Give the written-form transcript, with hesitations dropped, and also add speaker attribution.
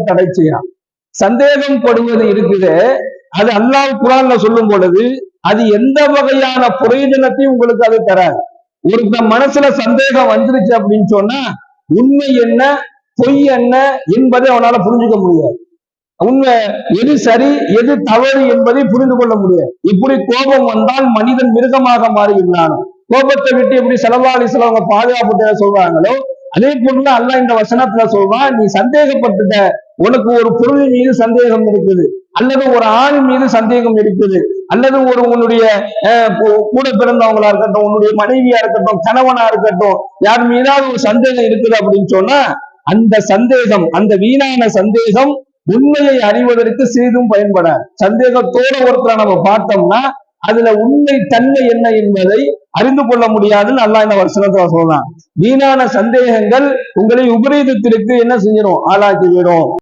Speaker 1: தடை செய்யலாம். சந்தேகம் படுவது இருக்குது, அது அல்லாஹ் குர்ஆன்ல சொல்லும் பொழுது அது எந்த வகையான பிரயோஜனத்தையும் உங்களுக்கு அது தராது. ஒரு மனசுல சந்தேகம் வந்துருச்சு அப்படின்னு சொன்னா உண்மை என்ன பொய் என்ன என்பதை அவனால புரிஞ்சுக்க முடியாது. உண்மை எது சரி எது தவறு என்பதை புரிந்து கொள்ள முடியாது. இப்படி கோபம் வந்தால் மனிதன் மிருகமாக மாறிவிடலாம். கோபத்தை விட்டு எப்படி ஸல்லல்லாஹு அலைஹி வஸல்லம் அவங்க பாதுகாப்பு சொல்றாங்களோ அதே போல அல்லாஹ் இந்த வசனத்துல சொல்றான், நீ சந்தேகப்பட்டுட்ட, உனக்கு ஒரு பொருள் மீது சந்தேகம் இருக்குது, அல்லது ஒரு ஆண் மீது சந்தேகம் இருக்குது, அல்லது ஒரு உன்னுடைய கூட பிறந்தவங்களா இருக்கட்டும், உன்னுடைய மனைவியா இருக்கட்டும், கணவனா இருக்கட்டும், யார் மீதாவது ஒரு சந்தேகம் இருக்குது அப்படின்னு சொன்னா அந்த சந்தேகம், அந்த வீணான சந்தேகம் உண்மையை அறிவதற்கு சிறிதும் பயன்படாது. சந்தேகத்தோட ஒருத்தரை நம்ம பார்த்தோம்னா அதுல உண்மை தன்மை என்ன என்பதை அறிந்து கொள்ள முடியாதுன்னு அல்லாஹ் இந்த வசனத்துல சொல்றான். வீணான சந்தேகங்கள் உங்களை விபரீதத்திற்கு என்ன செஞ்சிடும், ஆளாக்கி விடும்.